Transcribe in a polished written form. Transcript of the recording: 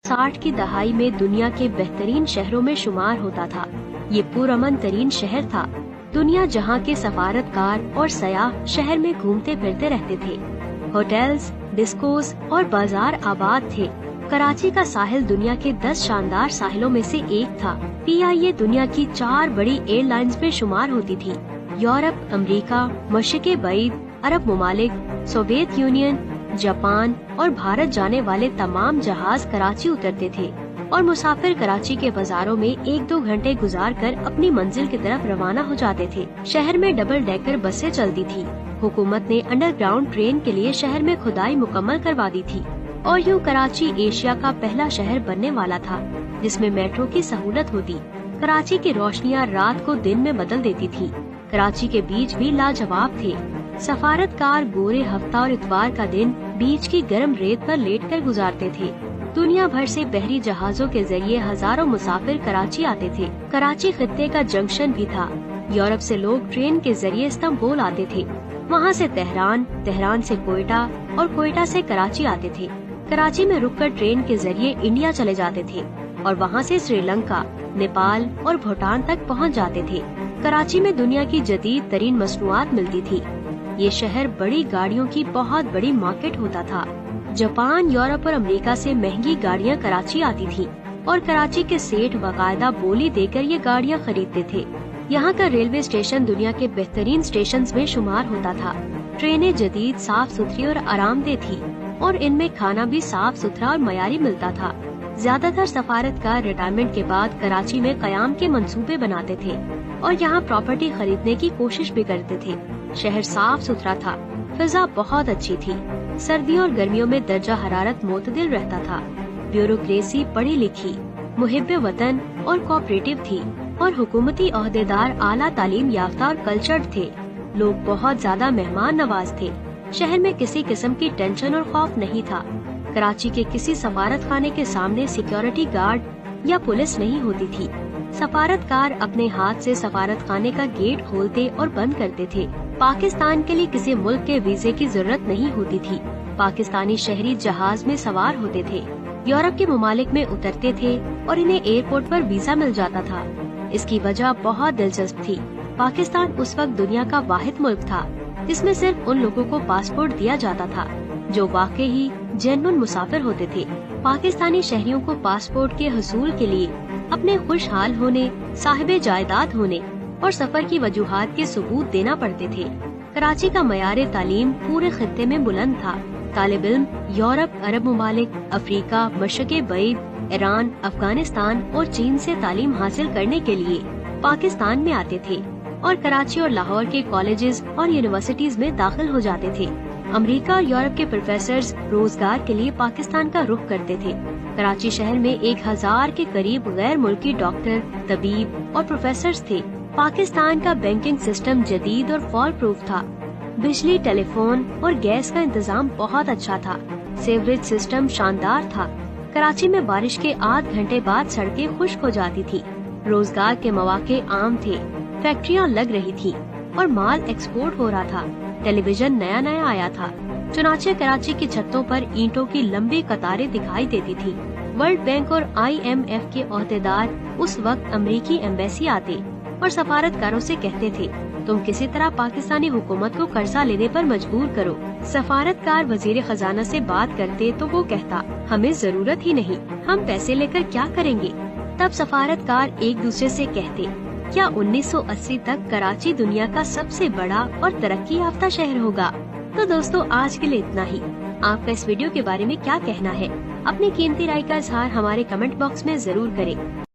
60 की दहाई में दुनिया के बेहतरीन शहरों में शुमार होता था। ये पुरअमन तरीन शहर था। दुनिया जहाँ के सफारतकार और सयाह शहर में घूमते फिरते रहते थे। होटल्स, डिस्कोस और बाजार आबाद थे। कराची का साहिल दुनिया के 10 शानदार साहिलों में से एक था। PIA दुनिया की 4 बड़ी एयरलाइंस में शुमार होती थी। यूरोप, अमेरिका, मशरिक़े बईद, अरब ममालिक, सोवियत यूनियन, जापान और भारत जाने वाले तमाम जहाज कराची उतरते थे और मुसाफिर कराची के बाजारों में 1-2 घंटे गुजारकर अपनी मंजिल की तरफ रवाना हो जाते थे। शहर में डबल डेकर बसें चलती थी। हुकूमत ने अंडरग्राउंड ट्रेन के लिए शहर में खुदाई मुकम्मल करवा दी थी और यूँ कराची एशिया का पहला शहर बनने वाला था जिसमें मेट्रो की सहूलत होती। कराची की रोशनियाँ रात को दिन में बदल देती थी। कराची के बीच भी लाजवाब थे। सफारतकार गोरे हफ्ता और इतवार का दिन बीच की गर्म रेत पर लेटकर गुजारते थे। दुनिया भर से बहरी जहाजों के जरिए हजारों मुसाफिर कराची आते थे। कराची खित्ते का जंक्शन भी था। यूरोप से लोग ट्रेन के जरिए इस्तांबुल आते थे, वहाँ से तेहरान, तेहरान से कोयटा और कोयटा से कराची आते थे। कराची में रुककर ट्रेन के जरिए इंडिया चले जाते थे और वहाँ से श्रीलंका, नेपाल और भूटान तक पहुँच जाते थे। कराची में दुनिया की जदीद तरीन मसनूआत मिलती थी। ये शहर बड़ी गाड़ियों की बहुत बड़ी मार्केट होता था। जापान, यूरोप और अमेरिका से महंगी गाड़ियाँ कराची आती थी और कराची के सेठ बाकायदा बोली देकर ये गाड़ियाँ खरीदते थे। यहाँ का रेलवे स्टेशन दुनिया के बेहतरीन स्टेशंस में शुमार होता था। ट्रेनें जदीद, साफ सुथरी और आरामदेह थी और इनमें खाना भी साफ सुथरा और मयारी मिलता था। ज्यादातर सफारतकार रिटायरमेंट के बाद कराची में कयाम के मंसूबे बनाते थे और यहाँ प्रॉपर्टी खरीदने की कोशिश भी करते थे। शहर साफ सुथरा था, फिजा बहुत अच्छी थी। सर्दियों और गर्मियों में दर्जा हरारत मोतदिल रहता था। ब्यूरोक्रेसी पढ़ी लिखी, मुहिब्बे वतन और कोऑपरेटिव थी और हुकूमती ओहदेदार आला तालीम याफ्ता और कल्चर्ड थे। लोग बहुत ज्यादा मेहमान नवाज थे। शहर में किसी किस्म की टेंशन और खौफ नहीं था। कराची के किसी सफारत खाने के सामने सिक्योरिटी गार्ड या पुलिस नहीं होती थी। सफारतकार अपने हाथ से सफारत खाने का गेट खोलते और बंद करते थे। पाकिस्तान के लिए किसी मुल्क के वीजे की जरूरत नहीं होती थी। पाकिस्तानी शहरी जहाज में सवार होते थे, यूरोप के ममालिक में उतरते थे और इन्हें एयरपोर्ट पर वीजा मिल जाता था। इसकी वजह बहुत दिलचस्प थी। पाकिस्तान उस वक्त दुनिया का वाहिद मुल्क था जिसमें सिर्फ उन लोगों को पासपोर्ट दिया जाता था जो वाकई ही जेन्युइन मुसाफिर होते थे। पाकिस्तानी शहरियों को पासपोर्ट के हसूल के लिए अपने खुशहाल होने, साहिबे जायदाद होने और सफर की वजूहात के सबूत देना पड़ते थे। कराची का मयारे तालीम पूरे खित्ते में बुलंद था। तालिब इल्म यूरोप, अरब ममालिक, अफ्रीका, मशरिक़े बईद, ईरान, अफगानिस्तान और चीन से तालीम हासिल करने के लिए पाकिस्तान में आते थे और कराची और लाहौर के कॉलेजेस और यूनिवर्सिटीज में दाखिल हो जाते थे। अमेरिका और यूरोप के प्रोफेसर्स रोजगार के लिए पाकिस्तान का रुख करते थे। कराची शहर में 1000 के करीब गैर मुल्की डॉक्टर, तबीब और प्रोफेसर्स थे। पाकिस्तान का बैंकिंग सिस्टम जदीद और फॉल प्रूफ था। बिजली, टेलीफोन और गैस का इंतजाम बहुत अच्छा था। सीवरेज सिस्टम शानदार था। कराची में बारिश के आध घंटे बाद सड़कें खुश्क हो जाती थी। रोजगार के मौके आम थे। फैक्ट्रियाँ लग रही थी और माल एक्सपोर्ट हो रहा था। टेलीविजन नया नया आया था। चुनाचे कराची की छतों पर ईंटों की लंबी कतारें दिखाई देती थी। वर्ल्ड बैंक और IMF के ओहदेदार उस वक्त अमेरिकी एम्बेसी आते और सफारतकारों से कहते थे, तुम किसी तरह पाकिस्तानी हुकूमत को कर्जा लेने पर मजबूर करो। सफारतकार वजीर खजाना से बात करते तो वो कहता, हमें जरूरत ही नहीं, हम पैसे लेकर क्या करेंगे। तब सफारतकार एक दूसरे से कहते, क्या 1980 तक कराची दुनिया का सबसे बड़ा और तरक्की याफ्ता शहर होगा। तो दोस्तों, आज के लिए इतना ही। आपका इस वीडियो के बारे में क्या कहना है? अपनी कीमती राय का इजहार हमारे कमेंट बॉक्स में जरूर करें।